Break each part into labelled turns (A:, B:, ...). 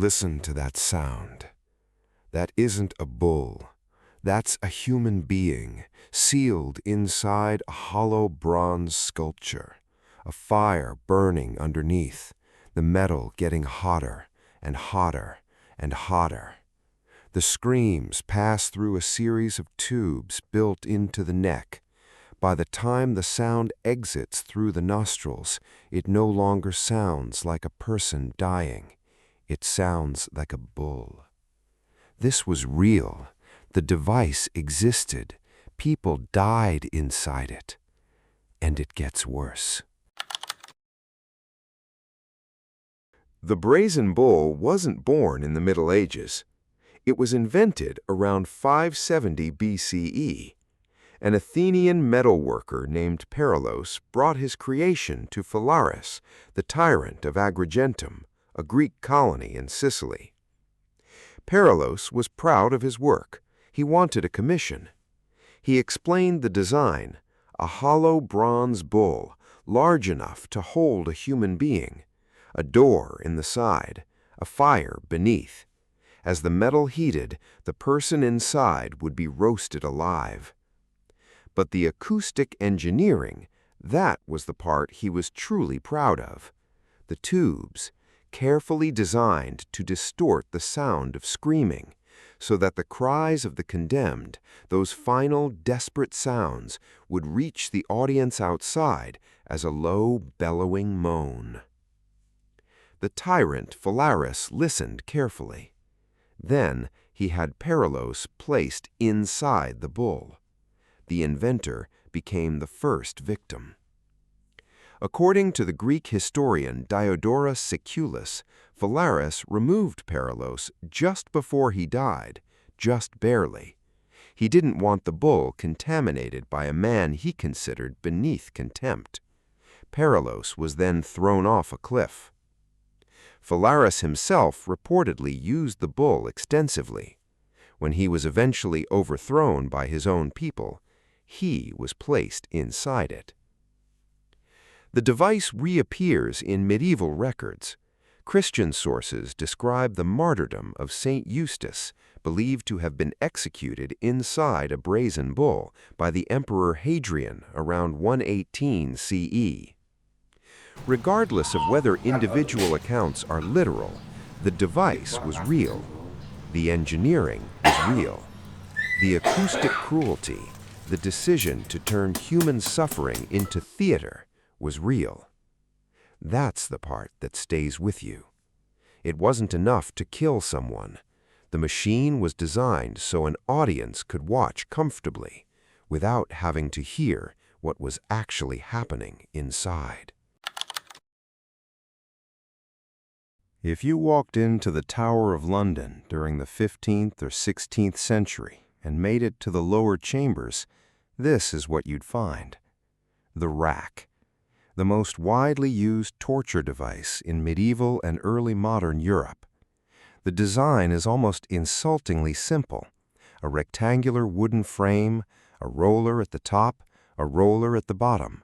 A: Listen to that sound. That isn't a bull. That's a human being, sealed inside a hollow bronze sculpture, a fire burning underneath, the metal getting hotter and hotter and hotter. The screams pass through a series of tubes built into the neck. By the time the sound exits through the nostrils, it no longer sounds like a person dying. It sounds like a bull. This was real. The device existed. People died inside it. And it gets worse. The Brazen Bull wasn't born in the Middle Ages. It was invented around 570 BCE. An Athenian metalworker named Perilos brought his creation to Phalaris, the tyrant of Agrigentum, a Greek colony in Sicily. Perilos was proud of his work. He wanted a commission. He explained the design, a hollow bronze bull, large enough to hold a human being, a door in the side, a fire beneath. As the metal heated, the person inside would be roasted alive. But the acoustic engineering, that was the part he was truly proud of. The tubes, carefully designed to distort the sound of screaming, so that the cries of the condemned, those final desperate sounds, would reach the audience outside as a low, bellowing moan. The tyrant Phalaris listened carefully. Then he had Perilos placed inside the bull. The inventor became the first victim. According to the Greek historian Diodorus Siculus, Phalaris removed Perilos just before he died, just barely. He didn't want the bull contaminated by a man he considered beneath contempt. Perilos was then thrown off a cliff. Phalaris himself reportedly used the bull extensively. When he was eventually overthrown by his own people, he was placed inside it. The device reappears in medieval records. Christian sources describe the martyrdom of Saint Eustace, believed to have been executed inside a brazen bull by the Emperor Hadrian around 118 CE. Regardless of whether individual accounts are literal, the device was real. The engineering was real. The acoustic cruelty, the decision to turn human suffering into theater, was real. That's the part that stays with you. It wasn't enough to kill someone. The machine was designed so an audience could watch comfortably, without having to hear what was actually happening inside. If you walked into the Tower of London during the 15th or 16th century and made it to the lower chambers, this is what you'd find. The rack. The most widely used torture device in medieval and early modern Europe. The design is almost insultingly simple. A rectangular wooden frame, a roller at the top, a roller at the bottom.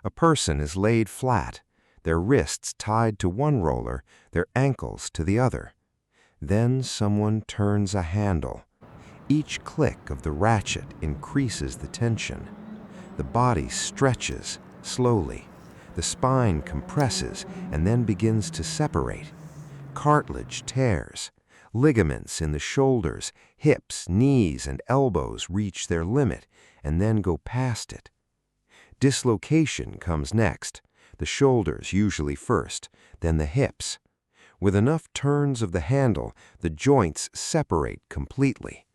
A: A person is laid flat, their wrists tied to one roller, their ankles to the other. Then someone turns a handle. Each click of the ratchet increases the tension. The body stretches slowly. The spine compresses and then begins to separate. Cartilage tears. Ligaments in the shoulders, hips, knees, and elbows reach their limit and then go past it. Dislocation comes next. The shoulders usually first, then the hips. With enough turns of the handle, the joints separate completely.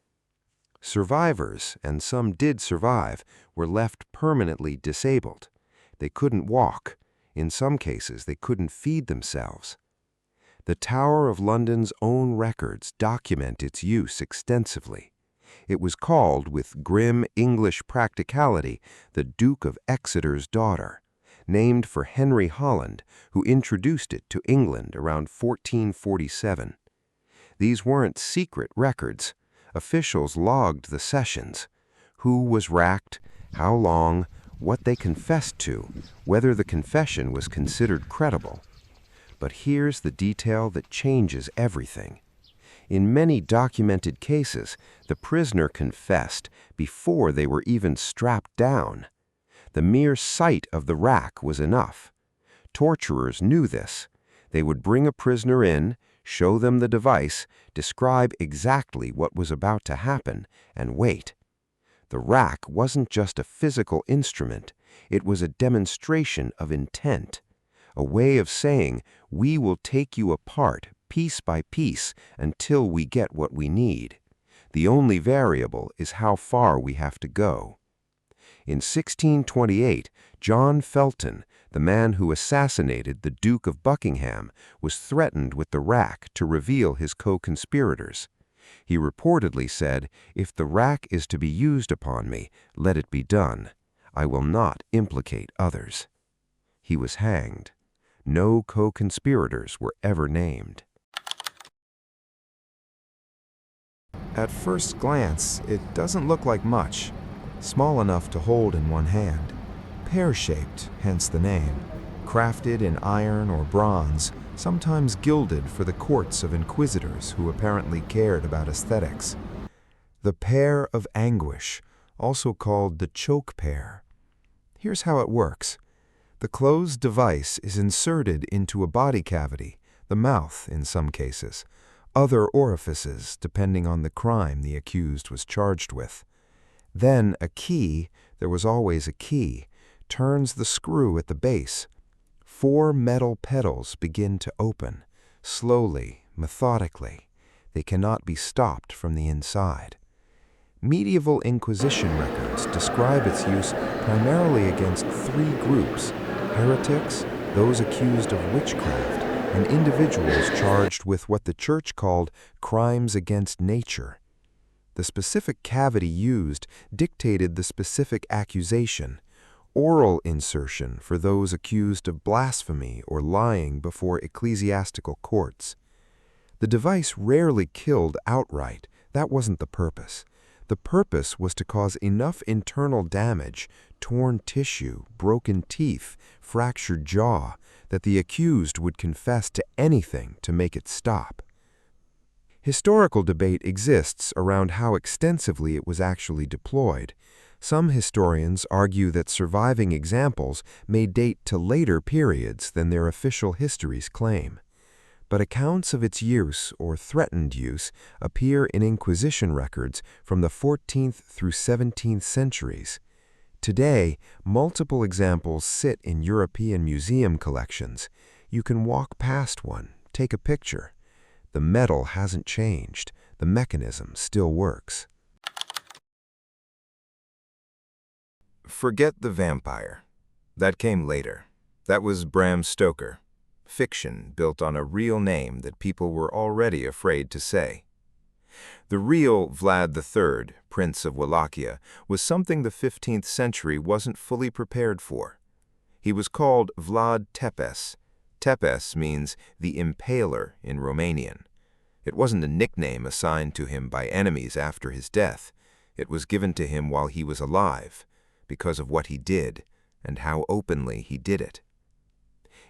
A: Survivors, and some did survive, were left permanently disabled. They couldn't walk. In some cases, they couldn't feed themselves. The Tower of London's own records document its use extensively. It was called, with grim English practicality, the Duke of Exeter's daughter, named for Henry Holland, who introduced it to England around 1447. These weren't secret records. Officials logged the sessions. Who was racked, how long, what they confessed to, whether the confession was considered credible.
B: But here's the detail that changes everything. In many documented cases, the prisoner confessed before they were even strapped down. The mere sight of the rack was enough. Torturers knew this. They would bring a prisoner in, show them the device, describe exactly what was about to happen, and wait. The rack wasn't just a physical instrument, it was a demonstration of intent, a way of saying, we will take you apart piece by piece until we get what we need. The only variable is how far we have to go. In 1628, John Felton, the man who assassinated the Duke of Buckingham, was threatened with the rack to reveal his co-conspirators. He reportedly said, "If the rack is to be used upon me, let it be done. I will not implicate others." He was hanged. No co-conspirators were ever named.
A: At first glance, it doesn't look like much. Small enough to hold in one hand. Pear-shaped, hence the name. Crafted in iron or bronze, sometimes gilded for the courts of inquisitors who apparently cared about aesthetics. The Pear of Anguish, also called the choke pear. Here's how it works. The closed device is inserted into a body cavity, the mouth in some cases, other orifices depending on the crime the accused was charged with. Then a key, there was always a key, turns the screw at the base. 4 metal petals begin to open, slowly, methodically. They cannot be stopped from the inside. Medieval Inquisition records describe its use primarily against 3 groups: heretics, those accused of witchcraft, and individuals charged with what the Church called crimes against nature. The specific cavity used dictated the specific accusation: oral insertion for those accused of blasphemy or lying before ecclesiastical courts. The device rarely killed outright. That wasn't the purpose. The purpose was to cause enough internal damage, torn tissue, broken teeth, fractured jaw, that the accused would confess to anything to make it stop. Historical debate exists around how extensively it was actually deployed. Some historians argue that surviving examples may date to later periods than their official histories claim. But accounts of its use or threatened use appear in Inquisition records from the 14th through 17th centuries. Today, multiple examples sit in European museum collections. You can walk past one, take a picture. The metal hasn't changed. The mechanism still works.
C: Forget the vampire. That came later. That was Bram Stoker. Fiction built on a real name that people were already afraid to say. The real Vlad III, Prince of Wallachia, was something the 15th century wasn't fully prepared for. He was called Vlad Tepes. Tepes means the Impaler in Romanian. It wasn't a nickname assigned to him by enemies after his death. It was given to him while he was alive, because of what he did and how openly he did it.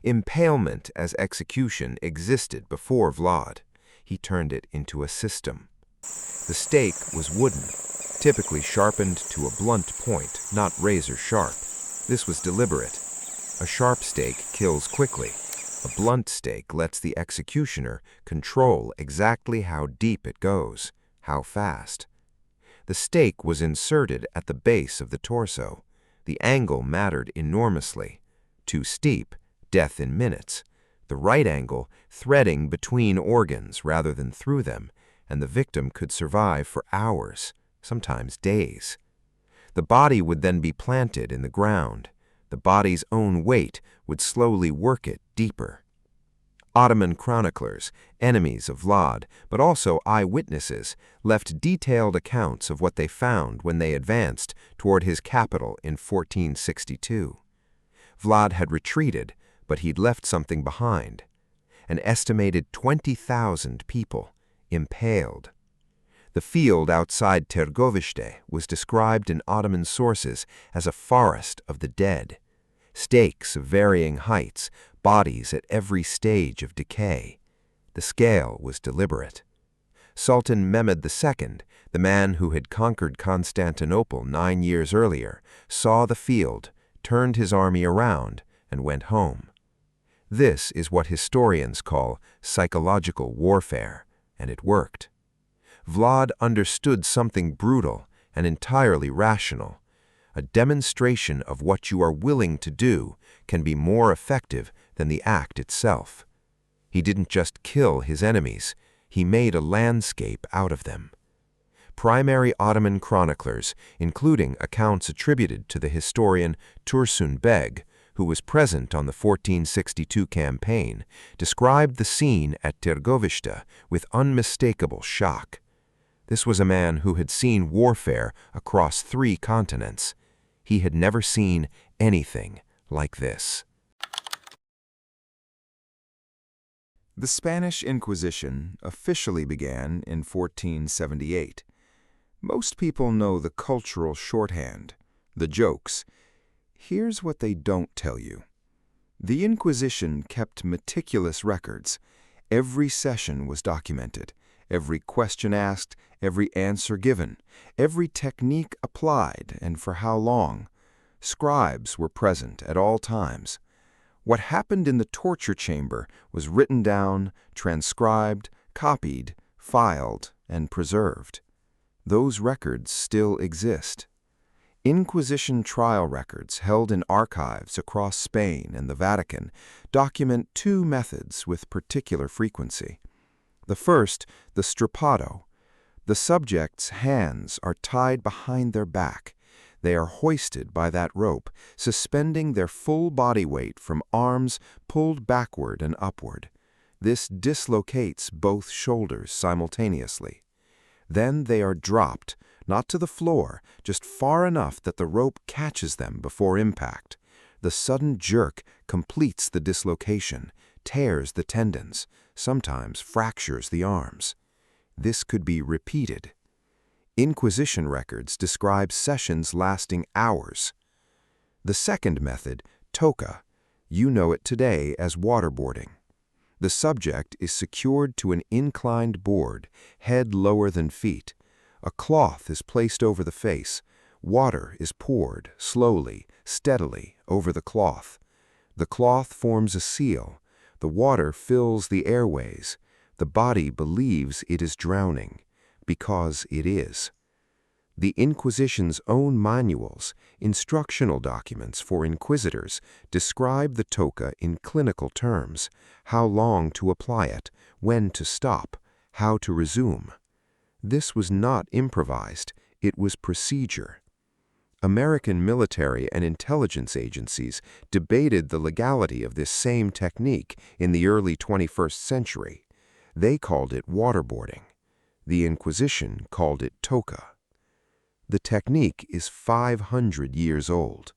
C: Impalement as execution existed before Vlad. He turned it into a system. The stake was wooden, typically sharpened to a blunt point, not razor sharp. This was deliberate. A sharp stake kills quickly. A blunt stake lets the executioner control exactly how deep it goes, how fast. The stake was inserted at the base of the torso. The angle mattered enormously. Too steep, death in minutes. The right angle, threading between organs rather than through them, and the victim could survive for hours, sometimes days. The body would then be planted in the ground. The body's own weight would slowly work it deeper. Ottoman chroniclers, enemies of Vlad, but also eyewitnesses, left detailed accounts of what they found when they advanced toward his capital in 1462. Vlad had retreated, but he'd left something behind. An estimated 20,000 people, impaled. The field outside Târgoviște was described in Ottoman sources as a forest of the dead. Stakes of varying heights,
B: bodies at every stage of decay. The scale was deliberate. Sultan Mehmed II, the man who had conquered Constantinople 9 years earlier, saw the field, turned his army around, and went home. This is what historians call psychological warfare, and it worked. Vlad understood something brutal and entirely rational. A demonstration of what you are willing to do can be more effective than the act itself. He didn't just kill his enemies, he made a landscape out of them. Primary Ottoman chroniclers, including accounts attributed to the historian Tursun Beg, who was present on the 1462 campaign, described the scene at Târgovişte with unmistakable shock. This was a man who had seen warfare across 3 continents. He had never seen anything like this.
A: The Spanish Inquisition officially began in 1478. Most people know the cultural shorthand, the jokes. Here's what they don't tell you. The Inquisition kept meticulous records. Every session was documented, every question asked, every answer given, every technique applied, and for how long. Scribes were present at all times. What happened in the torture chamber was written down, transcribed, copied, filed, and preserved. Those records still exist. Inquisition trial records held in archives across Spain and the Vatican document 2 methods with particular frequency. The first, the strappado. The subject's hands are tied behind their back. They are hoisted by that rope, suspending their full body weight from arms pulled backward and upward. This dislocates both shoulders simultaneously. Then they are dropped, not to the floor, just far enough that the rope catches them before impact. The sudden jerk completes the dislocation, tears the tendons, sometimes fractures the arms. This could be repeated. Inquisition records describe sessions lasting hours. The second method, toca, you know it today as waterboarding. The subject is secured to an inclined board, head lower than feet. A cloth is placed over the face. Water is poured slowly, steadily over the cloth. The cloth forms a seal. The water fills the airways. The body believes it is drowning, because it is. The Inquisition's own manuals, instructional documents for inquisitors, describe the toca in clinical terms: how long to apply it, when to stop, how to resume. This was not improvised, it was procedure. American military and intelligence agencies debated the legality of this same technique in the early 21st century. They called it waterboarding. The Inquisition called it toca. The technique is 500 years old.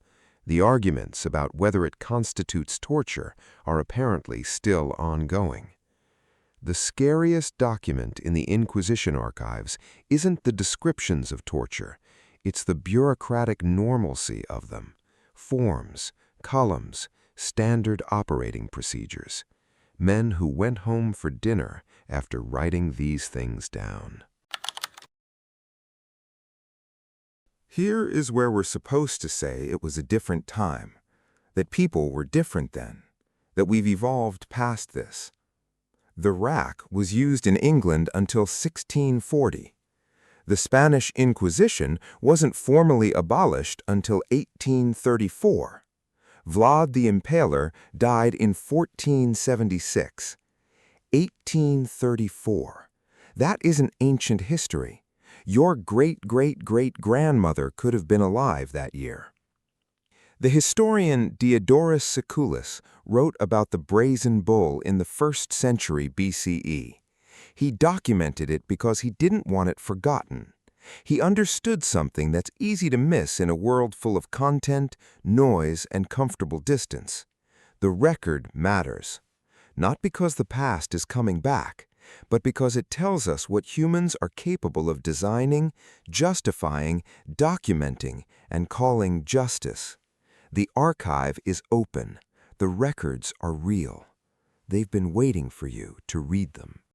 A: The arguments about whether it constitutes torture are apparently still ongoing. The scariest document in the Inquisition archives isn't the descriptions of torture, it's the bureaucratic normalcy of them. Forms, columns, standard operating procedures. Men who went home for dinner after writing these things down. Here is where we're supposed to say it was a different time, that people were different then, that we've evolved past this. The rack was used in England until 1640. The Spanish Inquisition wasn't formally abolished until 1834. Vlad the Impaler died in 1476. 1834. That isn't ancient history. Your great-great-great-grandmother could have been alive that year. The historian Diodorus Siculus wrote about the Brazen Bull in the 1st century BCE. He documented it because he didn't want it forgotten. He understood something that's easy to miss in a world full of content, noise, and comfortable distance. The record matters. Not because the past is coming back, but because it tells us what humans are capable of designing, justifying, documenting, and calling justice. The archive is open.
B: The records are real. They've been waiting for you to read them.